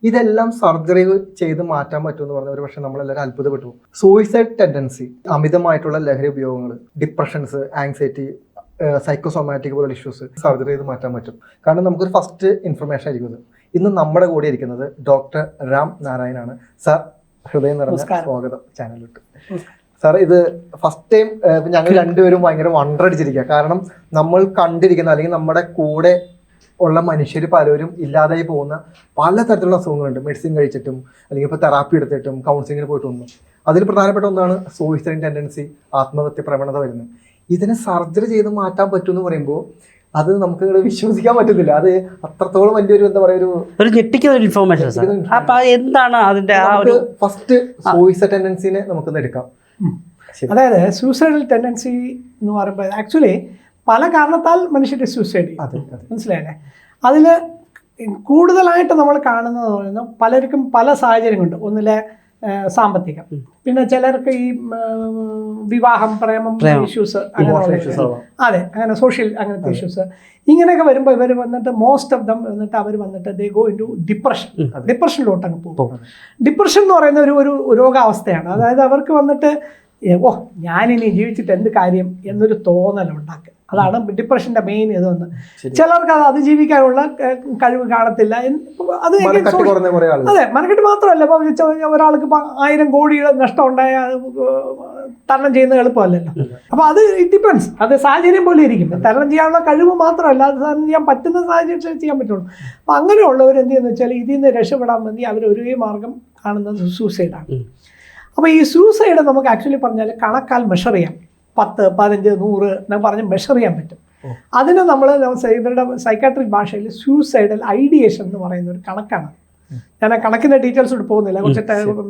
ഇതെല്ലാം സർജറി ചെയ്ത് മാറ്റാൻ പറ്റുമെന്ന് പറഞ്ഞ ഒരു പക്ഷേ നമ്മളെല്ലാവരും അത്ഭുതപ്പെട്ടു. സൂയിസൈഡ് ടെൻഡൻസി, അമിതമായിട്ടുള്ള ലഹരി ഉപയോഗങ്ങൾ, ഡിപ്രഷൻസ്, ആങ്സൈറ്റി, സൈക്കോസൊമാറ്റിക് പോലുള്ള ഇഷ്യൂസ് സർജറി ചെയ്ത് മാറ്റാൻ പറ്റും. കാരണം നമുക്കൊരു ഫസ്റ്റ് ഇൻഫർമേഷൻ ആയിരിക്കും ഇത്. ഇന്ന് നമ്മുടെ കൂടെ ഇരിക്കുന്നത് ഡോക്ടർ രാം നാരായണാണ്. സാർ, ഹൃദയം നിറഞ്ഞ സ്വാഗതം ചാനലിലോട്ട്. സാർ, ഇത് ഫസ്റ്റ് ടൈം ഞങ്ങൾ രണ്ടുപേരും ഭയങ്കര വണ്ടടിച്ചിരിക്കുക. കാരണം നമ്മൾ കണ്ടിരിക്കുന്ന അല്ലെങ്കിൽ നമ്മുടെ കൂടെ ഉള്ള മനുഷ്യർ പലരും ഇല്ലാതായി പോകുന്ന പലതരത്തിലുള്ള അസുഖങ്ങളുണ്ട്. മെഡിസിൻ കഴിച്ചിട്ടും അല്ലെങ്കിൽ ഇപ്പോൾ തെറാപ്പി എടുത്തിട്ടും കൗൺസിലിങ്ങിന് പോയിട്ടൊന്നും. അതിൽ പ്രധാനപ്പെട്ട ഒന്നാണ് സൂയിസൈഡ് ടെൻഡൻസി, ആത്മഹത്യ പ്രവണത വരുന്നത്. ഇതിനെ സർജറി ചെയ്ത് മാറ്റാൻ പറ്റുമെന്ന് പറയുമ്പോൾ അത് നമുക്ക് വിശ്വസിക്കാൻ പറ്റുന്നില്ല. അത് അത്രത്തോളം വലിയൊരു എന്താ പറയുക, ഒരു ഞെട്ടിക്കുന്ന ഒരു ഇൻഫോർമേഷൻ. അപ്പൊ എന്താണ് അതിന്റെ ഫസ്റ്റ് സൂയിസൈഡ് ടെൻഡൻസിനെ നമുക്കൊന്ന് എടുക്കാം. അതായത് സൂയിസൈഡൽ ടെൻഡൻസി എന്ന് പറയുമ്പോൾ ആക്ച്വലി പല കാരണത്താൽ മനുഷ്യരുടെ സൂയിസൈഡ് ചെയ്യും. മനസ്സിലായല്ലേ? അതിൽ കൂടുതലായിട്ട് നമ്മൾ കാണുന്നത് പറയുന്നത് പലർക്കും പല സാഹചര്യങ്ങളുണ്ട്. ഒന്നിലെ സാമ്പത്തികം, പിന്നെ ചിലർക്ക് ഈ വിവാഹം, പ്രേമം ഇഷ്യൂസ്, അതെ, അങ്ങനെ സോഷ്യൽ അങ്ങനത്തെ ഇഷ്യൂസ്. ഇങ്ങനെയൊക്കെ വരുമ്പോൾ ഇവർ വന്നിട്ട് മോസ്റ്റ് ഓഫ് ദം വന്നിട്ട് അവർ വന്നിട്ട് ദേ ഗോ ഇൻ ടു ഡിപ്രഷനിലോട്ട് അങ്ങ് പോകും. ഡിപ്രഷൻ എന്ന് പറയുന്ന ഒരു രോഗാവസ്ഥയാണ്. അതായത് അവർക്ക് വന്നിട്ട് ഞാനിനി ജീവിച്ചിട്ട് എന്ത് കാര്യം എന്നൊരു തോന്നലുണ്ടാക്കുക. അതാണ് ഡിപ്രഷൻ്റെ മെയിൻ ഇതൊന്ന്. ചിലർക്ക് അത് അതിജീവിക്കാനുള്ള കഴിവ് കാണത്തില്ല. അത് അതെ, മനക്കെട്ട് മാത്രമല്ല. ഇപ്പോൾ ഒരാൾക്ക് ഇപ്പോൾ 1000 കോടി നഷ്ടം ഉണ്ടായ തരണം ചെയ്യുന്നത് എളുപ്പമല്ലല്ലോ. അപ്പോൾ അത് ഇറ്റ് ഡിപ്പെൻസ്. അത് സാഹചര്യം പോലെ ഇരിക്കും. തരണം ചെയ്യാനുള്ള കഴിവ് മാത്രമല്ല, അത് തരണം ചെയ്യാൻ പറ്റുന്ന സാഹചര്യത്തിൽ ചെയ്യാൻ പറ്റുള്ളൂ. അപ്പോൾ അങ്ങനെയുള്ളവർ എന്ത് ചെയ്യുന്നത് വെച്ചാൽ ഇതിൽ നിന്ന് രക്ഷപ്പെടാൻ വേണ്ടി അവർ ഒരേ മാർഗം കാണുന്നത് സൂസൈഡാണ്. അപ്പോൾ ഈ സൂസൈഡ് നമുക്ക് ആക്ച്വലി പറഞ്ഞാൽ കണക്കാൽ മെഷർ ചെയ്യാം. 10, 15, 100 എന്നൊക്കെ പറഞ്ഞ് മെഷർ ചെയ്യാൻ പറ്റും. അതിന് നമ്മൾ ഇവരുടെ സൈക്കാട്രിക് ഭാഷയിൽ സൂസൈഡൽ ഐഡിയേഷൻ എന്ന് പറയുന്ന ഒരു കണക്കാണ്. ഞാൻ ആ കണക്കിൻ്റെ ഡീറ്റെയിൽസോട് പോകുന്നില്ല, കുറച്ച്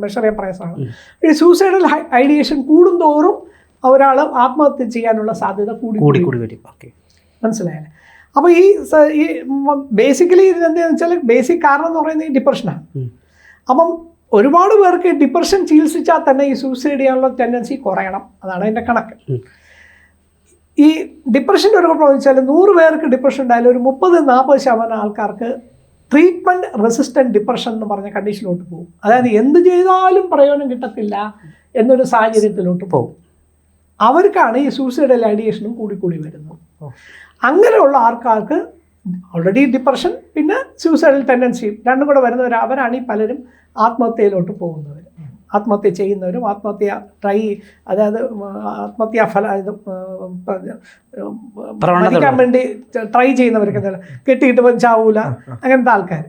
മെഷർ ചെയ്യാൻ പ്രയാസമാണ്. ഈ സൂസൈഡൽ ഐഡിയേഷൻ കൂടുന്തോറും ഒരാൾ ആത്മഹത്യ ചെയ്യാനുള്ള സാധ്യത കൂടി വരും. മനസ്സിലായാലേ? അപ്പോൾ ഈ ബേസിക്കലി ഇതിനെന്താണെന്ന് വെച്ചാൽ ബേസിക് കാരണം എന്ന് പറയുന്നത് ഈ ഡിപ്രഷനാണ്. അപ്പം ഒരുപാട് പേർക്ക് ഡിപ്രഷൻ ചികിത്സിച്ചാൽ തന്നെ ഈ സൂസൈഡ് ചെയ്യാനുള്ള ടെൻഡൻസി കുറയണം. അതാണ് അതിൻ്റെ കണക്ക്. ഈ ഡിപ്രഷൻ്റെ ഒരു കുഴപ്പം വെച്ചാൽ 100 പേർക്ക് ഡിപ്രഷൻ ഉണ്ടായാലും ഒരു 30-40% ആൾക്കാർക്ക് ട്രീറ്റ്മെൻറ്റ് റെസിസ്റ്റൻറ്റ് ഡിപ്രഷൻ എന്ന് പറഞ്ഞ കണ്ടീഷനിലോട്ട് പോകും. അതായത് എന്ത് ചെയ്താലും പ്രയോജനം കിട്ടത്തില്ല എന്നൊരു സാഹചര്യത്തിലോട്ട് പോകും. അവർക്കാണ് ഈ സൂസൈഡൽ ഐഡിയേഷനും കൂടി വരുന്നത്. അങ്ങനെയുള്ള ആൾക്കാർക്ക് ഓൾറെഡി ഡിപ്രഷൻ പിന്നെ സൂസൈഡൽ ടെൻഡൻസിയും രണ്ടും കൂടെ വരുന്നവർ, അവരാണ് ഈ പലരും ആത്മഹത്യയിലോട്ട് പോകുന്നവർ, ആത്മഹത്യ ചെയ്യുന്നവരും ആത്മഹത്യ അതായത് ആത്മഹത്യാ മരിക്കാൻ വേണ്ടി ട്രൈ ചെയ്യുന്നവർക്ക് കെട്ടിയിട്ട് ചാവൂല, അങ്ങനത്തെ ആൾക്കാർ.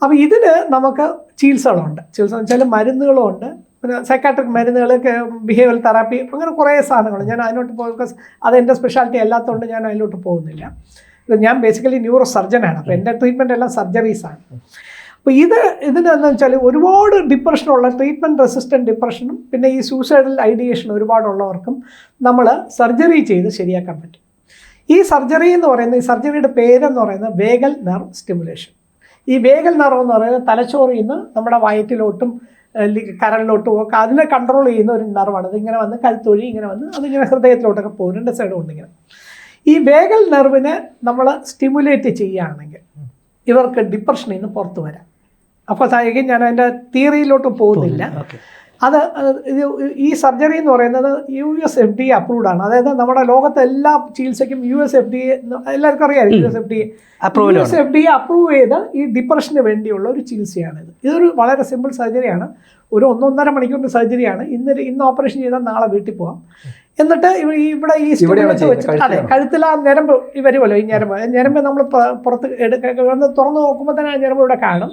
അപ്പോൾ ഇതിന് നമുക്ക് ചികിത്സകളുണ്ട്. ചികിത്സ എന്ന് വെച്ചാൽ മരുന്നുകളുമുണ്ട്. പിന്നെ സൈക്കാട്രിക് മരുന്നുകൾ, ബിഹേവിയറൽ തെറാപ്പി, അങ്ങനെ കുറേ സാധനങ്ങൾ. ഞാൻ അതിനോട്ട് ഫോക്കസ്, അതെൻ്റെ സ്പെഷ്യാലിറ്റി അല്ലാത്തതുകൊണ്ട് ഞാൻ അതിലോട്ട് പോകുന്നില്ല. ഞാൻ ബേസിക്കലി ന്യൂറോ സർജനാണ്. അപ്പോൾ എൻ്റെ ട്രീറ്റ്മെൻറ്റ് എല്ലാം സർജറീസാണ്. അപ്പോൾ ഇതിനെന്ന് വെച്ചാൽ ഒരുപാട് ഡിപ്രഷനുള്ള ട്രീറ്റ്മെൻറ്റ് റെസിസ്റ്റൻറ്റ് ഡിപ്രഷനും പിന്നെ ഈ സൂസൈഡൽ ഐഡിയേഷൻ ഒരുപാടുള്ളവർക്കും നമ്മൾ സർജറി ചെയ്ത് ശരിയാക്കാൻ പറ്റും. ഈ സർജറി എന്ന് പറയുന്നത്, ഈ സർജറിയുടെ പേരെന്ന് പറയുന്നത് വേഗൽ നെർവ് സ്റ്റിമുലേഷൻ. ഈ വേഗൽ നെർവ് എന്ന് പറയുന്നത് തലച്ചോറിൽ നിന്ന് നമ്മുടെ വയറ്റിലോട്ടും കരളിലോട്ടും ഒക്കെ അതിനെ കൺട്രോൾ ചെയ്യുന്ന ഒരു നെർവാണ്. ഇതിങ്ങനെ വന്ന് കഴുത്തൊഴി ഇങ്ങനെ വന്ന് അതിങ്ങനെ ഹൃദയത്തിലോട്ടൊക്കെ പോകും. 2 സൈഡും ഉണ്ട് ഇങ്ങനെ. ഈ വേഗൽ നെർവിനെ നമ്മൾ സ്റ്റിമുലേറ്റ് ചെയ്യുകയാണെങ്കിൽ ഇവർക്ക് ഡിപ്രഷനിൽ നിന്ന് പുറത്തു വരാം. അപ്പോൾ ഞാൻ അതിൻ്റെ തിയറിയിലോട്ട് പോകുന്നില്ല. അത് ഈ സർജറി എന്ന് പറയുന്നത് USFDA അപ്രൂവ്ഡ് ആണ്. അതായത് നമ്മുടെ ലോകത്തെ എല്ലാ ചികിത്സയ്ക്കും USFDA എല്ലാവർക്കും അറിയാം. USFDA അപ്രൂവ് ചെയ്ത ഈ ഡിപ്രഷന് വേണ്ടിയുള്ള ഒരു ചികിത്സയാണിത്. ഇതൊരു വളരെ സിമ്പിൾ സർജറിയാണ്. ഒരു 1-1.5 മണിക്കൂറിൻ്റെ സർജറിയാണ്. ഇന്ന് ഓപ്പറേഷൻ ചെയ്താൽ നാളെ വീട്ടിൽ പോകാം. എന്നിട്ട് ഇവിടെ ഈ സ്റ്റിമുലേറ്റ് വെച്ചിട്ട്, അതെ, കഴുത്തിൽ ആ ഞരമ്പ് വരുമല്ലോ, ഈ ഞരമ്പ് നമ്മൾ പുറത്ത് തുറന്ന് നോക്കുമ്പോൾ തന്നെ ആ ഞരമ്പ് ഇവിടെ കാണും.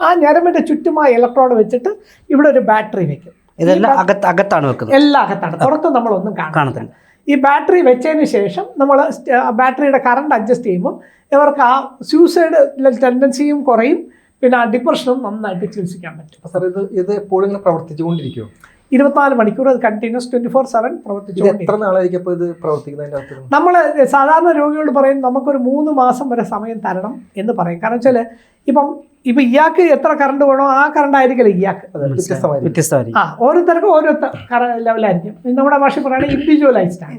ആ ഞരമ്പിൻ്റെ ചുറ്റുമായി ഇലക്ട്രോഡ് വെച്ചിട്ട് ഇവിടെ ഒരു ബാറ്ററി വെക്കും. എല്ലാം അകത്താണ് വെക്കുന്നത്. എല്ലാം അകത്താണ്, പുറത്ത് നമ്മളൊന്നും കാണുന്നില്ല. ഈ ബാറ്ററി വെച്ചതിന് ശേഷം നമ്മൾ ബാറ്ററിയുടെ കറണ്ട് അഡ്ജസ്റ്റ് ചെയ്യുമ്പോൾ ഇവർക്ക് ആ സൂസൈഡ് ടെൻഡൻസിയും കുറയും, പിന്നെ ആ ഡിപ്രഷനും നന്നായിട്ട് ചികിത്സിക്കാൻ പറ്റും. സാർ, ഇത് എപ്പോഴും ഇങ്ങനെ പ്രവർത്തിച്ചുകൊണ്ടിരിക്കുമോ? 24 മണിക്കൂർ അത് കണ്ടിന്യൂസ് 24/7 പ്രവർത്തിച്ചുകൊണ്ടിരിക്കും. നമ്മൾ സാധാരണ രോഗികളോട് പറയും നമുക്കൊരു 3 മാസം വരെ സമയം തരണം എന്ന് പറയും. കാരണം വെച്ചാൽ ഇപ്പം ഇയാൾക്ക് എത്ര കറണ്ട് വേണോ ആ കറണ്ട് ആയിരിക്കില്ല ഇയാൾക്ക്, വ്യത്യസ്തമായിരിക്കും. ഓരോരുത്തർക്കും ഓരോ ലെവലായിരിക്കും. നമ്മുടെ ഭാഷ പറയുകയാണെങ്കിൽ ഇൻഡിവിജ്വലൈസ്ഡ് ആണ്.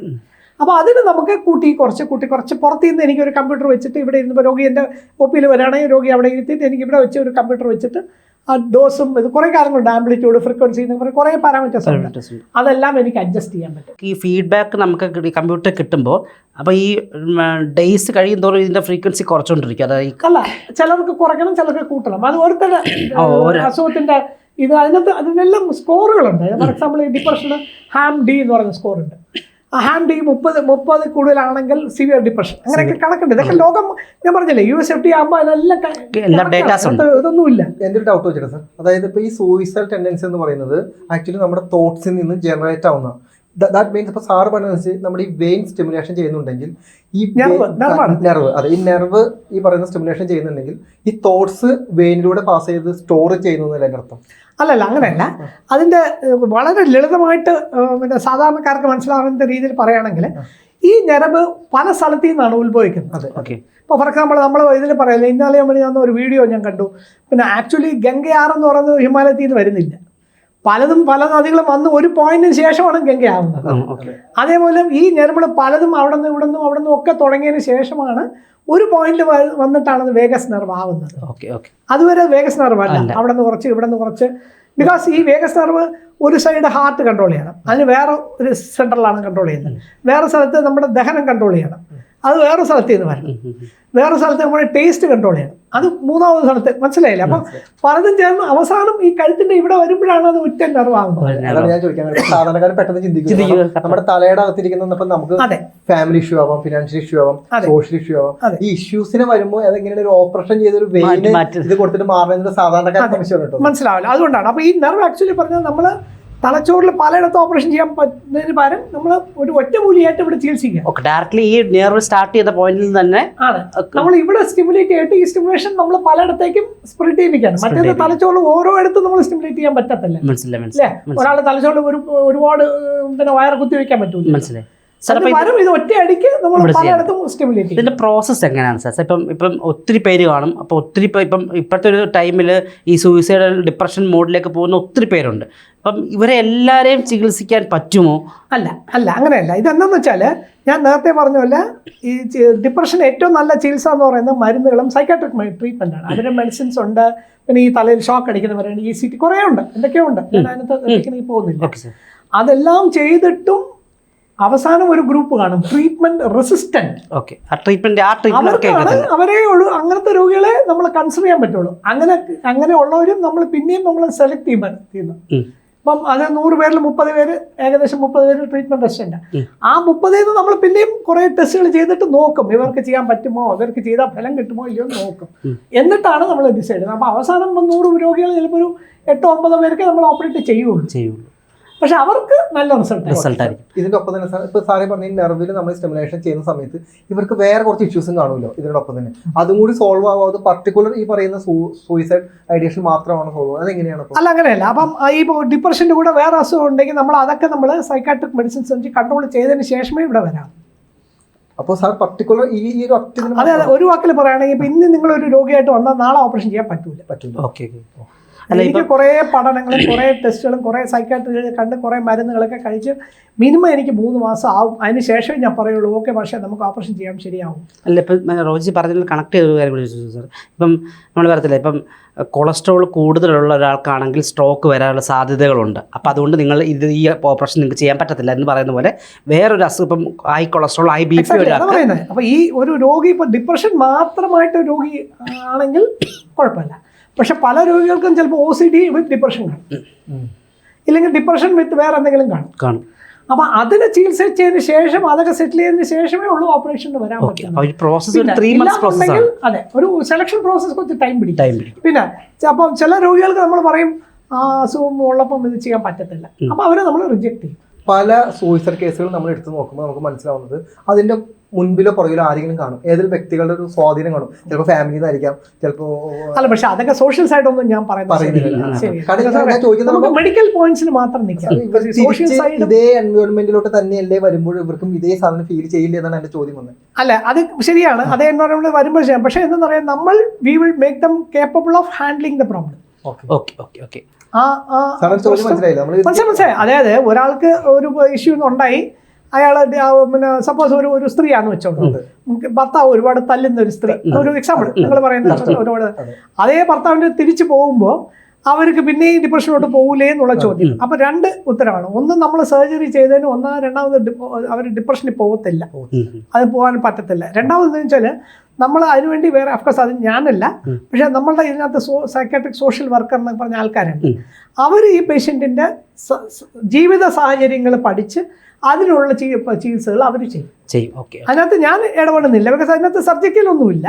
അപ്പോൾ അതിന് നമുക്ക് കൂട്ടി കുറച്ച് പുറത്തു നിന്ന് എനിക്കൊരു കമ്പ്യൂട്ടർ വെച്ചിട്ട് ഇവിടെ ഇരുന്നപ്പോൾ രോഗി എൻ്റെ ഒപ്പിയിൽ വരികയാണെങ്കിൽ രോഗി അവിടെ ഇരുത്തിയിട്ട് എനിക്ക് ഇവിടെ വെച്ച് ഒരു കമ്പ്യൂട്ടർ വെച്ചിട്ട് ആ ഡോസും ഇത് കുറേ കാര്യങ്ങളുണ്ട്, ആംപ്ലിറ്റ്യൂഡ്, ഫ്രീക്വൻസി എന്ന് പറഞ്ഞ കുറേ പാരാമീറ്റേഴ്സ് ഉണ്ട്. അതെല്ലാം എനിക്ക് അഡ്ജസ്റ്റ് ചെയ്യാൻ പറ്റും. ഈ ഫീഡ്ബാക്ക് നമുക്ക് കമ്പ്യൂട്ടർ കിട്ടുമ്പോൾ അപ്പോൾ ഈ ഡേയ്സ് കഴിയും തോറും ഇതിൻ്റെ ഫ്രീക്വൻസി കുറച്ചുകൊണ്ടിരിക്കും. അതായത് അല്ല, ചിലർക്ക് കുറയ്ക്കണം, ചിലർക്ക് കൂട്ടണം. അത് ഓരോരുത്തരുടെ അസുഖത്തിൻ്റെ ഇത് അതിനെല്ലാം സ്കോറുകളുണ്ട്. ഫോർ എക്സാമ്പിൾ ഈ ഡിപ്രഷന് HAM-D എന്ന് പറയുന്ന സ്കോറുണ്ട്. ആ HAM-D 30 കൂടുതലാണെങ്കിൽ സിവിയർ ഡിപ്രഷൻ, അങ്ങനെയൊക്കെ കണക്കുണ്ട്. ഇതൊക്കെ ലോകം, ഞാൻ പറഞ്ഞില്ലേ USFD ആകുമ്പോൾ അതിനെല്ലാം ഇതൊന്നുമില്ല. എൻ്റെ ഒരു ഡൗട്ട് വെച്ചിട്ട് സാർ, അതായത് ഇപ്പോൾ ഈ സൂയിസൈഡ് ടെൻഡൻസി എന്ന് പറയുന്നത് ആക്ച്വലി നമ്മുടെ തോട്ട്സിൽ നിന്ന് ജനറേറ്റ് ആവുന്ന, ദാറ്റ് മീൻസ് ഇപ്പോൾ സാറ് പറഞ്ഞത് നമ്മുടെ ഈ വെയിൻ സ്റ്റിമുലേഷൻ ചെയ്യുന്നുണ്ടെങ്കിൽ ഈ നെർവ്, അതെ, ഈ നെർവ് ഈ പറയുന്ന സ്റ്റിമുലേഷൻ ചെയ്യുന്നുണ്ടെങ്കിൽ ഈ തോട്ട്സ് വെയിനിലൂടെ പാസ് ചെയ്ത് സ്റ്റോർ ചെയ്യുന്നതല്ല എൻ്റെ അർത്ഥം? അല്ലല്ല, അങ്ങനെയല്ല. അതിൻ്റെ വളരെ ലളിതമായിട്ട് പിന്നെ സാധാരണക്കാർക്ക് മനസ്സിലാവുന്ന രീതിയിൽ പറയുകയാണെങ്കിൽ ഈ ഞരമ്പ് പല സ്ഥലത്തു നിന്നാണ് ഉത്ഭവിക്കുന്നത്. ഓക്കെ. ഇപ്പോൾ ഫോർ എക്സാമ്പിൾ നമ്മൾ ഇതിൽ പറയല്ലേ, ഇന്നാലെ ഞാൻ ഒരു വീഡിയോ ഞാൻ കണ്ടു. പിന്നെ ആക്ച്വലി ഗംഗയാർ എന്ന് പറയുന്നത് ഹിമാലയത്തിൽ നിന്ന് വരുന്നില്ല. പല നദികളും വന്ന് ഒരു പോയിന്റിന് ശേഷമാണ് ഗംഗയാവുന്നത്. അതേപോലെ ഈ ഞരമ്പ് പലതും അവിടെ നിന്നും ഒക്കെ തുടങ്ങിയതിന് ശേഷമാണ് ഒരു പോയിന്റ് വന്നിട്ടാണ് വേഗസ് നെർവ് ആവുന്നത്. അതുവരെ വേഗസ് നെർവ് അല്ല, അവിടെ നിന്ന് കുറച്ച് ഇവിടെ നിന്ന് കുറച്ച്. ബിക്കോസ് ഈ വേഗസ് നെർവ് ഒരു സൈഡ് ഹാർട്ട് കൺട്രോൾ ചെയ്യണം, അതിന് വേറെ ഒരു സെൻട്രലാണ് കൺട്രോൾ ചെയ്യുന്നത്. വേറെ സ്ഥലത്ത് നമ്മുടെ ദഹനം കൺട്രോൾ ചെയ്യണം, അത് വേറെ സ്ഥലത്ത് നിന്ന് വരണം. വേറെ സ്ഥലത്ത് നമ്മുടെ ടേസ്റ്റ് കൺട്രോൾ ചെയ്യണം, അത് മൂന്നാമത് സ്ഥലത്ത്. മനസ്സിലായില്ല? അപ്പം പലതും ചേർന്ന് അവസാനം ഈ കഴുത്തിന്റെ ഇവിടെ വരുമ്പോഴാണ് അത് ഒറ്റ നെർവ് ആകുന്നത്. ഞാൻ ചോദിക്കാൻ, സാധാരണക്കാരൻ പെട്ടെന്ന് ചിന്തിക്കും നമ്മുടെ തലയുടെ അകത്തിരിക്കുന്ന നമുക്ക് ഫാമിലി ഇഷ്യൂ ആവാം, ഫിനാൻഷ്യൽ ഇഷ്യൂ ആവാം, സോഷ്യൽ ഇഷ്യൂ ആവാം. ഈ ഇഷ്യൂസിന് വരുമ്പോൾ അതെങ്ങനെയാണ് ഒരു ഓപ്പറേഷൻ ചെയ്തൊരു വെയിന് ഇത് കൊടുത്തിട്ട് മാറുന്ന സാധാരണക്കാരൻ മനസ്സിലാവില്ല. അതുകൊണ്ടാണ് അപ്പൊ ഈ നെർവ് ആക്ച്വലി പറഞ്ഞാൽ നമ്മള് തലച്ചോറിൽ പലയിടത്തും ഓപ്പറേഷൻ ചെയ്യാൻ പറ്റുന്നതിന് പകരം നമ്മൾ ഒരു ഒറ്റമൂലിയായിട്ട് ഇവിടെ ചികിത്സിക്കുക. ഡയറക്ട്ലി ഈ നെർവ് സ്റ്റാർട്ട് ചെയ്ത പോയിന്റിൽ തന്നെ ആണ് നമ്മൾ ഇവിടെ സ്റ്റിമുലേറ്റ് ചെയ്തിട്ട് ഈ സ്റ്റിമുലേഷൻ നമ്മൾ പലയിടത്തേക്കും സ്പ്രെഡ് ചെയ്യിപ്പിക്കുകയാണ്. മറ്റേത് തലച്ചോറിൽ ഓരോ ഇടത്തും നമ്മൾ സ്റ്റിമുലേറ്റ് ചെയ്യാൻ പറ്റത്തില്ല. അല്ലേ? ഒരാളുടെ തലച്ചോറിൽ ഒരുപാട് പിന്നെ വയർ കുത്തി വെക്കാൻ പറ്റൂല. മനസ്സിലായി. ഇത് ഒറ്റ അടിക്ക് നമ്മൾ പലയിടത്തും സ്റ്റിമുലേറ്റ് ചെയ്യും. ഇതിന്റെ പ്രോസസ്സ് എങ്ങനെയാണ് സാർ? ഇപ്പം ഒത്തിരി പേര് കാണും. അപ്പോൾ ഒത്തിരി ഇപ്പം ഇപ്പോഴത്തെ ഒരു ടൈമിൽ ഈ സൂയിസൈഡൽ ഡിപ്രഷൻ മോഡിലേക്ക് പോകുന്ന ഒത്തിരി പേരുണ്ട്. അപ്പം ഇവരെ എല്ലാവരെയും ചികിത്സിക്കാൻ പറ്റുമോ? അല്ല, അങ്ങനെയല്ല. ഇതെന്താണെന്ന് വെച്ചാൽ ഞാൻ നേരത്തെ പറഞ്ഞ പോലെ ഈ ഡിപ്രഷൻ ഏറ്റവും നല്ല ചികിത്സ എന്ന് പറയുന്നത് മരുന്നുകളും സൈക്കാട്രിക് ട്രീറ്റ്മെൻറ്റാണ്. അതിന് മെഡിസിൻസ് ഉണ്ട്. പിന്നെ ഈ തലയിൽ ഷോക്ക് അടിക്കുന്നവരാണ്, ECT കുറേ ഉണ്ട്, എന്തൊക്കെയോ ഉണ്ട്. ഞാൻ അതിനകത്ത് പോകുന്നില്ല. അതെല്ലാം ചെയ്തിട്ടും അവസാനം ഒരു ഗ്രൂപ്പ് കാണും, ട്രീറ്റ്മെന്റ് റെസിസ്റ്റന്റ്. അവരേ ഉള്ളൂ, അങ്ങനത്തെ രോഗികളെ നമ്മൾ കൺസിഡർ ചെയ്യാൻ പറ്റുള്ളൂ. അങ്ങനെ ഉള്ളവരും നമ്മൾ പിന്നെയും നമ്മൾ സെലക്ട് ചെയ്യുന്നു. അപ്പം അത് 100 പേരിൽ 30 പേര്, ഏകദേശം 30 പേര് ട്രീറ്റ്മെന്റ് റെസിസ്റ്റന്റ്. ആ 30 നമ്മൾ പിന്നെയും കുറെ ടെസ്റ്റുകൾ ചെയ്തിട്ട് നോക്കും, ഇവർക്ക് ചെയ്യാൻ പറ്റുമോ, ഇവർക്ക് ചെയ്താൽ ഫലം കിട്ടുമോ ഇല്ലയോ എന്ന് നോക്കും. എന്നിട്ടാണ് നമ്മൾ ഡിസൈഡ് ചെയ്യുന്നത്. അപ്പോൾ അവസാനം 100 രോഗികൾ ചിലപ്പോൾ ഒരു 8-9 പേർക്ക് നമ്മൾ ഓപ്പറേറ്റ് ചെയ്യുള്ളൂ. പക്ഷെ അവർക്ക് നല്ല റിസൾട്ട് ആയിരിക്കും. ഇതിന്റെ ഒപ്പം തന്നെ ഇപ്പൊ സാറേ പറഞ്ഞ നെർവിൽ നമ്മൾ സ്റ്റിമുലേഷൻ ചെയ്യുന്ന സമയത്ത് ഇവർക്ക് വേറെ കുറച്ച് ഇഷ്യൂസും കാണുമല്ലോ ഇതിന്റെ ഒപ്പം തന്നെ, അതും കൂടി സോൾവ് ആവാതെ പർട്ടിക്കുലർ ഈ പറയുന്ന സൂയിസൈഡ് ഐഡിയേഷൻ മാത്രമാണ് സോൾവ് ആവുക? അതെങ്ങനെയാണ്? അല്ല, അങ്ങനെയല്ല. അപ്പം ഈ ഡിപ്രഷന്റെ കൂടെ വേറെ അസുഖം ഉണ്ടെങ്കിൽ നമ്മൾ അതൊക്കെ നമ്മൾ സൈക്കാട്രിക് മെഡിസിൻസ് വെച്ച് കൺട്രോൾ ചെയ്തതിന് ശേഷമേ ഇവിടെ വരാം. അപ്പോൾ സാർ പർട്ടിക്കുലർ ഈ ഒരു ഒറ്റ അതെ, ഒരു വാക്കിൽ പറയുകയാണെങ്കിൽ ഇപ്പൊ ഇന്ന് നിങ്ങളൊരു രോഗിയായിട്ട് വന്നാൽ നാളെ ഓപ്പറേഷൻ ചെയ്യാൻ പറ്റൂല. എനിക്ക് കുറേ പഠനങ്ങളും കുറേ ടെസ്റ്റുകളും കുറേ സൈക്കാട്രികൾ കണ്ട് കുറേ മരുന്നുകളൊക്കെ കഴിച്ച് മിനിമം എനിക്ക് 3 മാസം ആവും. അതിന് ശേഷമേ ഞാൻ പറയുള്ളൂ ഓക്കെ പക്ഷേ നമുക്ക് ഓപ്പറേഷൻ ചെയ്യാൻ ശരിയാവും. അല്ല, ഇപ്പം റോജി പറഞ്ഞതിൽ കണക്ട് ചെയ്ത കാര്യം കൂടി ചോദിച്ചു സാർ. ഇപ്പം നമ്മൾ പറയത്തില്ല, ഇപ്പം കൊളസ്ട്രോൾ കൂടുതലുള്ള ഒരാൾക്കാണെങ്കിൽ സ്ട്രോക്ക് വരാനുള്ള സാധ്യതകളുണ്ട്. അപ്പോൾ അതുകൊണ്ട് നിങ്ങൾ ഈ ഓപ്പറേഷൻ നിങ്ങൾക്ക് ചെയ്യാൻ പറ്റത്തില്ല എന്ന് പറയുന്ന പോലെ വേറൊരു അസുഖം, ഇപ്പം ഹൈ കൊളസ്ട്രോൾ, ഹൈ BP പറയുന്നത്. അപ്പോൾ ഈ ഒരു രോഗി ഇപ്പോൾ ഡിപ്രഷൻ മാത്രമായിട്ട് രോഗി ആണെങ്കിൽ കുഴപ്പമില്ല. പക്ഷെ പല രോഗികൾക്കും ചിലപ്പോൾ OCD വിത്ത് ഡിപ്രഷൻ കാണും, ഇല്ലെങ്കിൽ ഡിപ്രഷൻ വിത്ത് വേറെ എന്തെങ്കിലും കാണും. അപ്പൊ അതിന് ചികിത്സിച്ചതിന് ശേഷം അതൊക്കെ സെറ്റിൽ ചെയ്തതിന് ശേഷമേ ഉള്ളൂ ഓപ്പറേഷന് വരാൻ പറ്റും. അതെ, ഒരു സെലക്ഷൻ പ്രോസസ് കുറച്ച് ടൈം പിടിക്കും. പിന്നെ അപ്പം ചില രോഗികൾക്ക് നമ്മൾ പറയും അസുഖം ഉള്ളപ്പം ഇത് ചെയ്യാൻ പറ്റത്തില്ല, അപ്പൊ അവരെ നമ്മൾ റിജക്ട് ചെയ്യും. പല സൂയിസൈഡ് കേസുകൾ നമ്മൾ എടുത്ത് നോക്കുമ്പോൾ നമുക്ക് മനസ്സിലാവുന്നത് അതിന്റെ മുൻപിലോ പുറകിലോ ആരെങ്കിലും കാണും, ഏതൊരു വ്യക്തികളുടെ ഒരു സ്വാധീനം കാണും. ചിലപ്പോൾ ഫാമിലി നിന്നായിരിക്കാം, ചിലപ്പോൾ അല്ല. പക്ഷെ അതൊക്കെ സോഷ്യൽ സൈഡ് ഒന്നും ഞാൻ പറയുന്നില്ല, മെഡിക്കൽ പോയിന്റ്സിൽ മാത്രം നിൽക്കാം. ഇതേ എൻവയോൺമെന്റിലോട്ട് തന്നെയല്ലേ വരുമ്പോൾ ഇവർക്കും ഇതേ സാധനം ഫീൽ ചെയ്യില്ല എന്നാണ് എന്റെ ചോദ്യം വന്നത്. അല്ല, അത് ശരിയാണ്, അതേ എൻവയോൺമെന്റ് വരുമ്പോൾ ചെയ്യാം. പക്ഷെ എന്താ പറയാ, നമ്മൾ we will make them capable of handling the problem. മനസ്സിലായി. അതായത് ഒരാൾക്ക് ഒരു ഇഷ്യൂ ഉണ്ടായി, അയാൾ പിന്നെ സപ്പോസ് ഒരു സ്ത്രീയാണെന്ന് വെച്ചോണ്ട്, ഭർത്താവ് ഒരുപാട് തല്ലുന്ന ഒരു സ്ത്രീ, ഒരു എക്സാമ്പിൾ നിങ്ങൾ പറയുന്നത് ഒരുപാട്, അതേ ഭർത്താവിൻ്റെ തിരിച്ചു പോകുമ്പോൾ അവർക്ക് പിന്നെയും ഡിപ്രഷനിലോട്ട് പോകൂലേ എന്നുള്ള ചോദ്യം. അപ്പോൾ രണ്ട് ഉത്തരവാണ്. ഒന്ന്, നമ്മൾ സർജറി ചെയ്തതിന് രണ്ടാമത് അവർ ഡിപ്രഷനിൽ പോകത്തില്ല, അത് പോകാൻ പറ്റത്തില്ല. രണ്ടാമതെന്ന് വെച്ചാൽ നമ്മൾ അതിനുവേണ്ടി വേറെ, അഫ്കോഴ്സ് അത് ഞാനല്ല, പക്ഷേ നമ്മളുടെ ഇതിനകത്ത് സൈക്കാട്രിക് സോഷ്യൽ വർക്കർ എന്നൊക്കെ പറഞ്ഞ ആൾക്കാരുണ്ട്. അവർ ഈ പേഷ്യൻറ്റിൻ്റെ ജീവിത സാഹചര്യങ്ങൾ പഠിച്ച് അതിനുള്ള ചികിത്സകൾ അവർ ചെയ്യും. അതിനകത്ത് ഞാൻ ഇടപെടുന്നില്ല, ബിക്കോസ് അതിനകത്ത് സർജിക്കലൊന്നുമില്ല.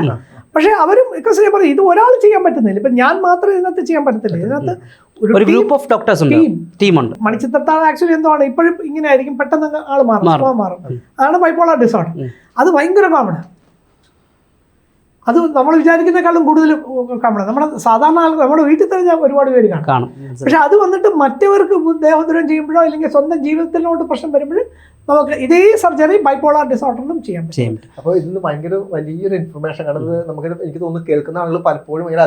പക്ഷേ അവരും പറയും ഇത് ഒരാൾ ചെയ്യാൻ പറ്റുന്നില്ല, ഇപ്പം ഞാൻ മാത്രം ഇതിനകത്ത് ചെയ്യാൻ പറ്റത്തില്ല. ഇതിനകത്ത് ഒരു ഗ്രൂപ്പ് ഓഫ് ഡോക്ടേഴ്സ് ഉണ്ട്, ടീമുണ്ട്. മണിച്ചിത്രത്താഴ് ആക്ച്വലി എന്താണ് ഇപ്പോഴും ഇങ്ങനെ ആയിരിക്കും, പെട്ടെന്ന് ആൾ മാറും. അതാണ് ബൈപ്പോളർ ഡിസോർഡർ. അത് ഭയങ്കര കോമണാണ്. അത് നമ്മൾ വിചാരിക്കുന്നേക്കാളും കൂടുതൽ കാണണം. നമ്മുടെ സാധാരണ ആൾക്കാർ നമ്മുടെ വീട്ടിൽ തന്നെ ഒരുപാട് പേര് കാണും. പക്ഷെ അത് വന്നിട്ട് മറ്റവർക്ക് ദേഹോദരം ചെയ്യുമ്പോഴോ അല്ലെങ്കിൽ സ്വന്തം ജീവിതത്തിലോട്ട് പ്രശ്നം വരുമ്പോഴും നമുക്ക് ഇതേ സർജറി ബൈപ്പോളാർ ഡിസോർഡറിനും ചെയ്യാൻ പറ്റും. അപ്പോൾ ഇതിന് ഭയങ്കര വലിയൊരു ഇൻഫർമേഷൻ ആണ്. നമുക്ക് എനിക്ക് തോന്നുന്നു കേൾക്കുന്ന ആളുകൾ പലപ്പോഴും ഭയങ്കര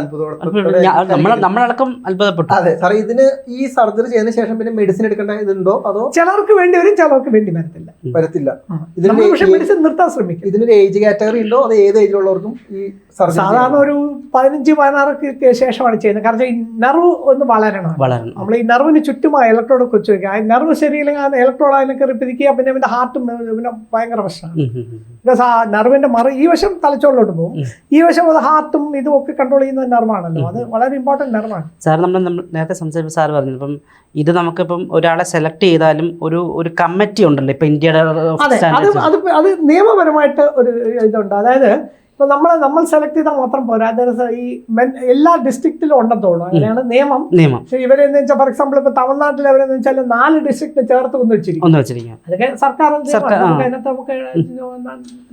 നമ്മളടക്കം അത്ഭുതപ്പെട്ടു. അതെ സാറേ, ഇതിന് ഈ സർജറി ചെയ്തതിനു ശേഷം പിന്നെ മെഡിസിൻ എടുക്കേണ്ട ഇതുണ്ടോ അതോ? ചിലർക്ക് വേണ്ടി വരും, ചിലർക്ക് വേണ്ടി വരത്തില്ല. മെഡിസിൻ നിർത്താൻ ശ്രമിക്കും. ഇതിനൊരു ഏജ് കാറ്റഗറി ഉണ്ടോ അതോ ഏത് ഏജിലുള്ളവർക്കും ഈ സർജറി? സാധാരണ ഒരു 15-16 ശേഷമാണ് ചെയ്യുന്നത്. കാരണം ഈ നെർവ് ഒന്ന് വളരണം. നമ്മൾ ഈ നെർവിന് ചുറ്റും ഇലക്ട്രോഡ് കൊച്ചു വയ്ക്കുക. ആ നെർവ് ശരിയില്ലെങ്കിൽ ആ ഇലക്ട്രോഡ് അതിനൊക്കെ റിപ്പിരിക്കുക. പിന്നെ പിന്നെ ഹാർട്ടും പിന്നെ ഭയങ്കര പ്രശ്നമാണ്. ബിക്കോസ് ആ നെർവിന്റെ ഈ വശം തലച്ചോറിലോട്ട് പോകും, ഈ വശം അത് ഹാർട്ടും ഇതും ഒക്കെ കൺട്രോൾ ചെയ്യുന്ന നെർവാണല്ലോ. അത് വളരെ ഇമ്പോർട്ടൻറ്റ് നെർവാണ്. സാർ നമ്മൾ നേരത്തെ സംസാരിച്ച സാർ പറഞ്ഞു, ഇപ്പം ഇത് നമുക്കിപ്പം ഒരാളെ സെലക്ട് ചെയ്താലും ഒരു കമ്മിറ്റി ഉണ്ടല്ലോ ഇപ്പം ഇന്ത്യയുടെ. അത് നിയമപരമായിട്ട് ഒരു ഇതുണ്ട്. അതായത് ഇപ്പൊ നമ്മൾ സെലക്ട് ചെയ്താൽ മാത്രം പോരാ, ഈ എല്ലാ ഡിസ്ട്രിക്റ്റിലും ഉണ്ടെന്ന് തോന്നുന്നു. അങ്ങനെയാണ് നിയമം. പക്ഷേ ഇവരെന്ന് വെച്ചാൽ ഫോർ എക്സാമ്പിൾ ഇപ്പൊ തമിഴ്നാട്ടിൽ അവരെന്ന് വെച്ചാൽ 4 ഡിസ്ട്രിക്ട് ചേർത്ത് കൊണ്ടുവച്ചിരിക്കും. അതൊക്കെ സർക്കാർ അതിനകത്ത്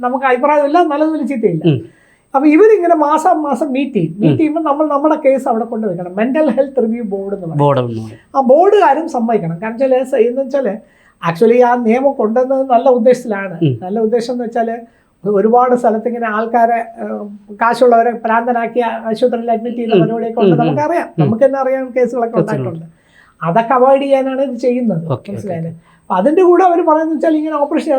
നമുക്ക് അഭിപ്രായമില്ല, നല്ലതുപോലെ ചീത്തയില്ല. അപ്പൊ ഇവരിങ്ങനെ മാസം മീറ്റ് ചെയ്യുമ്പോൾ നമ്മൾ നമ്മുടെ കേസ് അവിടെ കൊണ്ടുവയ്ക്കണം. മെന്റൽ ഹെൽത്ത് റിവ്യൂ ബോർഡ് എന്ന് പറയും. ആ ബോർഡുകാരും സമ്മതിക്കണം. കാരണം എന്ന് വെച്ചാൽ ആക്ച്വലി ആ നിയമം കൊണ്ടുവന്നത് നല്ല ഉദ്ദേശത്തിലാണ്. നല്ല ഉദ്ദേശം എന്ന് വെച്ചാൽ ഒരുപാട് സ്ഥലത്ത് ഇങ്ങനെ ആൾക്കാരെ കാശുള്ളവരെ ഭ്രാന്തനാക്കി ആശുപത്രിയിൽ അഡ്മിറ്റ് ചെയ്യുന്ന പരിപാടിയൊക്കെ ഉണ്ട്. നമുക്കറിയാം, നമുക്ക് തന്നെ അറിയാം, കേസുകളൊക്കെ ഉണ്ടായിട്ടുണ്ട്. അതൊക്കെ അവോയ്ഡ് ചെയ്യാനാണ് ഇത് ചെയ്യുന്നത്. മനസ്സിലായില്ലേ? അപ്പം അതിൻ്റെ കൂടെ അവർ പറയുന്നത് വെച്ചാൽ ഇങ്ങനെ ഓപ്പറേഷൻ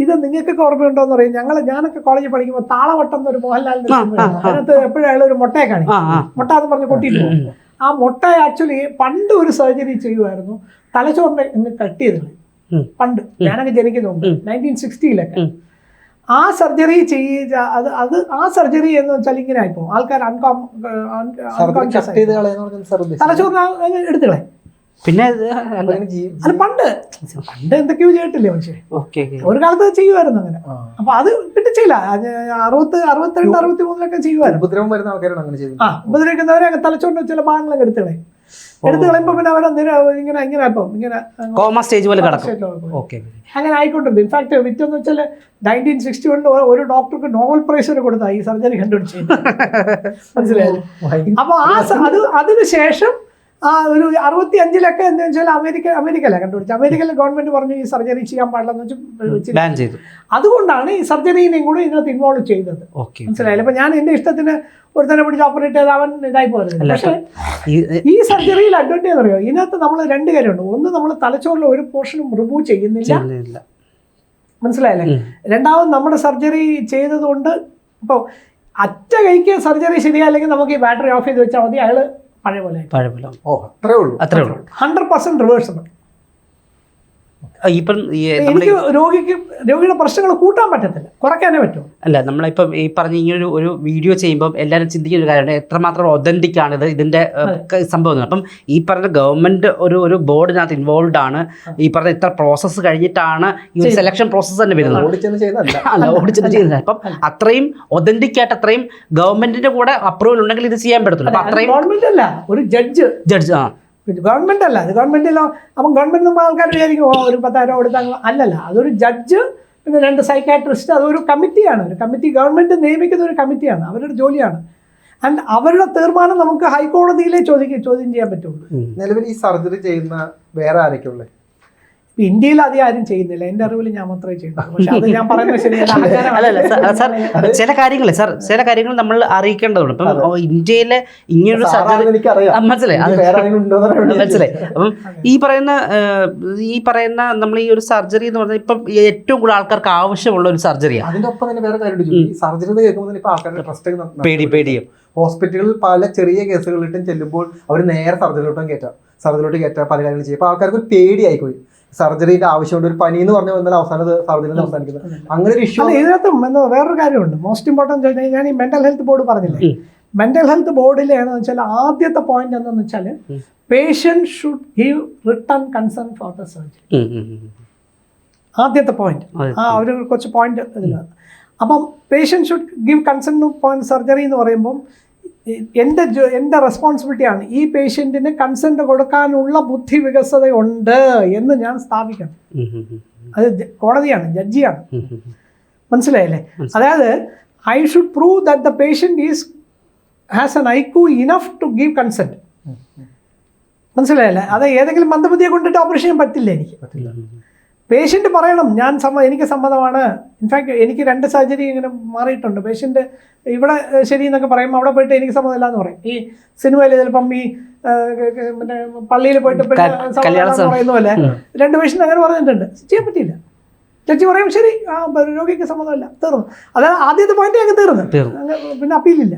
ഇത് നിങ്ങൾക്കൊക്കെ ഓർമ്മയുണ്ടോ എന്ന് പറയും. ഞാനൊക്കെ കോളേജിൽ പഠിക്കുമ്പോൾ താളവട്ടം എന്നൊരു മോഹൻലാലിൻ്റെ അതിനകത്ത് എപ്പോഴും അയാൾ ഒരു മുട്ടയെ കാണിക്കും. മുട്ട എന്ന് പറഞ്ഞ് കൊട്ടിയിട്ട് പോകും. ആ മുട്ട ആക്ച്വലി പണ്ട് ഒരു സർജറി ചെയ്യുമായിരുന്നു, തലച്ചോറിനെ ഇങ്ങ് കട്ട് ചെയ്തത്. പണ്ട് ഞാനൊക്കെ ജനിക്കുന്നു 1960-ലൊക്കെ ആ സർജറി ആ സർജറി എന്ന് വെച്ചാൽ ഇങ്ങനെ ആയിപ്പോ ആൾക്കാർ തലച്ചോറിന് എടുത്തുകളെ. പിന്നെ അത് പണ്ട് എന്തൊക്കെയോ ചെയ്തിട്ടില്ലേ പക്ഷേ ഒരു കാലത്ത് ചെയ്യുമായിരുന്നു അങ്ങനെ. അപ്പൊ അത് പിന്നെ ചെയ്യില്ല. 62, 63 ചെയ്യുമായിരുന്നു. ഉപദ്രവിക്കുന്നവരെ തലച്ചോറിന്റെ ചില ഭാഗങ്ങളൊക്കെ എടുത്തുകളെ. എടുത്തു കളയുമ്പോൾ പിന്നെ അവരെ ഇങ്ങനെ അങ്ങനെ ആയിക്കൊണ്ടിരുന്നു. ഇൻഫാക്ട് വിറ്റെന്ന് വെച്ചാൽ 1961 ഒരു ഡോക്ടർക്ക് നോബൽ പ്രൈസ് വരെ കൊടുത്താ ഈ സർജറി കണ്ടുപിടിച്ചത്. മനസ്സിലായത്? അപ്പൊ അതിനുശേഷം ഒരു 65-ലൊക്കെ എന്താ വെച്ചാൽ അമേരിക്കയിലാണ് കണ്ടുപിടിച്ചത്. അമേരിക്കയിലെ ഗവൺമെന്റ് പറഞ്ഞു ഈ സർജറി ചെയ്യാൻ പാടില്ലെന്ന് വെച്ച് അതുകൊണ്ടാണ് ഈ സർജറിനെയും കൂടെ ഇതിനകത്ത് ഇൻവോൾവ് ചെയ്തത്. മനസ്സിലായില്ല? അപ്പൊ ഞാൻ എന്റെ ഇഷ്ടത്തിന് ഒരു തന്നെ പിടിച്ച് ഓപ്പറേറ്റ് ചെയ്ത് അവൻ ഇതായി പോരുന്നത്. പക്ഷേ ഈ സർജറിയിൽ അഡ്വാൻറ്റേജ് അറിയോ, ഇതിനകത്ത് നമ്മൾ 2 കാര്യമുണ്ട്. ഒന്ന്, നമ്മൾ തലച്ചോറിൽ ഒരു പോർഷനും റിമൂവ് ചെയ്യുന്നില്ല. മനസ്സിലായില്ലേ? രണ്ടാമത് നമ്മുടെ സർജറി ചെയ്തതുകൊണ്ട് ഇപ്പോൾ അറ്റ കൈക്ക് സർജറി ശരിയല്ലെങ്കിൽ നമുക്ക് ഈ ബാറ്ററി ഓഫ് ചെയ്ത് വെച്ചാൽ മതി, അയാള് പഴയ പോലെ 100% റിവേഴ്സിബിൾ. എനിക്ക് രോഗിയുടെ പ്രശ്നങ്ങൾ കൂട്ടാൻ പറ്റത്തില്ല, കുറയ്ക്കാനേ പറ്റും. അല്ല, നമ്മളിപ്പം ഈ പറഞ്ഞ ഇങ്ങനെ ഒരു വീഡിയോ ചെയ്യുമ്പോൾ എല്ലാവരും ചിന്തിക്കുന്ന ഒരു കാര്യമാണ് എത്രമാത്രം ഒതന്റിക് ആണ് ഇതിന്റെ സംഭവം. അപ്പം ഈ പറഞ്ഞ ഗവൺമെന്റ് ഒരു ബോർഡിനകത്ത് ഇൻവോൾവ് ആണ്. ഈ പറഞ്ഞ ഇത്ര പ്രോസസ്സ് കഴിഞ്ഞിട്ടാണ് ഈ ഒരു സെലക്ഷൻ പ്രോസസ്സ് തന്നെ വരുന്നത്. ഓടിച്ചെന്ന് ചെയ്യുന്നില്ല. അപ്പം അത്രയും ഒതന്റിക് ആയിട്ട് അത്രയും ഗവൺമെന്റിന്റെ കൂടെ അപ്രൂവൽ ഉണ്ടെങ്കിൽ ഇത് ചെയ്യാൻ പറ്റത്തില്ല. അത്രയും ഗവൺമെന്റ് അല്ല, ഒരു ജഡ്ജ് ഗവൺമെന്റ് അല്ല. അത് ഗവൺമെന്റിലോ അപ്പം ഗവൺമെന്റ് ആൾക്കാർ വിചാരിക്കും ഒരു 10,000 രൂപ കൊടുത്താൽ അല്ലല്ല. അതൊരു ജഡ്ജ്, പിന്നെ 2 സൈക്കാട്രിസ്റ്റ്, അതൊരു കമ്മിറ്റിയാണ്. ഒരു കമ്മിറ്റി ഗവൺമെന്റ് നിയമിക്കുന്ന ഒരു കമ്മിറ്റിയാണ്, അവരുടെ ജോലിയാണ്. ആൻഡ് അവരുടെ തീർമാനം നമുക്ക് ഹൈക്കോടതിയിലെ ചോദ്യം ചെയ്യാൻ പറ്റുള്ളൂ. നിലവിൽ ഈ സർജറി ചെയ്യുന്ന വേറെ ആരൊക്കെ ഉള്ളത്? ഇന്ത്യയിൽ അധികം ആരും ചെയ്യുന്നില്ല, എൻ്റെ അറിവിൽ ഞാൻ മാത്രമേ ചെയ്യുന്നുള്ളൂ. പക്ഷെ അത് ഞാൻ പറയുന്നത് ശരിയല്ല. ചില കാര്യങ്ങൾ നമ്മൾ അറിയിക്കേണ്ടതുണ്ട്. ഇപ്പം ഇന്ത്യയിലെ ഇങ്ങനൊരു സർജറി മനസ്സിലായി. അപ്പം ഈ പറയുന്ന നമ്മൾ ഈ ഒരു സർജറി എന്ന് പറഞ്ഞാൽ ഇപ്പം ഏറ്റവും കൂടുതൽ ആൾക്കാർക്ക് ആവശ്യമുള്ള ഒരു സർജറിയാണ്. അതിന്റെ ഒപ്പം തന്നെ വേറെ കാര്യം, സർജറി കേൾക്കുമ്പോൾ പേടിയും ഹോസ്പിറ്റലുകളിൽ പല ചെറിയ കേസുകളിലിട്ടും ചെല്ലുമ്പോൾ അവർ നേരെ സർജറിയിലോട്ട് കയറ്റാം പല കാര്യങ്ങൾ ചെയ്യും. അപ്പോൾ ആൾക്കാർക്ക് ഒരു പേടിയായിപ്പോയി. സർജറിന്റെ ആവശ്യമുണ്ട്, ഒരു പനി എന്ന് പറഞ്ഞു വന്നാൽ അവസാനം സർജറി അവസാനിക്കുന്നത്. അങ്ങനെ ഒരു ഇഷ്യൂ. ഇതിനകത്തും വേറൊരു കാര്യമുണ്ട്. മോസ്റ്റ് ഇമ്പോർട്ടൻറ്റ് ഞാൻ ഈ മെന്റൽ ഹെൽത്ത് ബോർഡ് പറഞ്ഞില്ലേ, മെന്റൽ ഹെൽത്ത് ബോർഡിലാണെന്ന് വെച്ചാൽ ആദ്യത്തെ പോയിന്റ് എന്താണെന്ന് വെച്ചാൽ patient should give return concern for the surgery. ആദ്യത്തെ പോയിന്റ് ഒരു കുറച്ച് പോയിന്റ് ഇതിലാണ്. അപ്പം patient should give concern point surgery എന്ന് പറയുമ്പം എൻ്റെ റെസ്പോൺസിബിലിറ്റിയാണ് ഈ പേഷ്യൻറ്റിന് കൺസെൻറ്റ് കൊടുക്കാനുള്ള ബുദ്ധി വികസതയുണ്ട് എന്ന് ഞാൻ സ്ഥാപിക്കണം. അത് കോടതിയാണ്, ജഡ്ജിയാണ്. മനസ്സിലായില്ലേ? അതായത് I should prove that the patient has an IQ enough to give consent. മനസ്സിലായില്ലേ? അത് ഏതെങ്കിലും മന്ദബുദ്ധിയെ കൊണ്ടിട്ട് ഓപ്പറേഷൻ ചെയ്യാൻ പറ്റില്ല. എനിക്ക് പേഷ്യൻ്റ് പറയണം എനിക്ക് സമ്മതമാണ്. ഇൻഫാക്ട് എനിക്ക് 2 സർജറി ഇങ്ങനെ മാറിയിട്ടുണ്ട്. പേഷ്യൻ്റ് ഇവിടെ ശരി എന്നൊക്കെ പറയുമ്പോൾ അവിടെ പോയിട്ട് എനിക്ക് സമ്മതമില്ല എന്ന് പറയും. ഈ സിനിമയിൽ ചിലപ്പം ഈ പിന്നെ പള്ളിയിൽ പോയിട്ട് പറയുന്ന പോലെ 2 പേഷ്യൻ്റ് അങ്ങനെ പറഞ്ഞിട്ടുണ്ട്. ചെയ്യാൻ പറ്റിയില്ല. ജഡ്ജി പറയും ശരി രോഗിക്ക് സമ്മതമല്ല, തീർന്നു. അതായത് ആദ്യത്തെ പോയിന്റ് അങ്ങ് തീർന്നു, പിന്നെ അപ്പീലില്ല.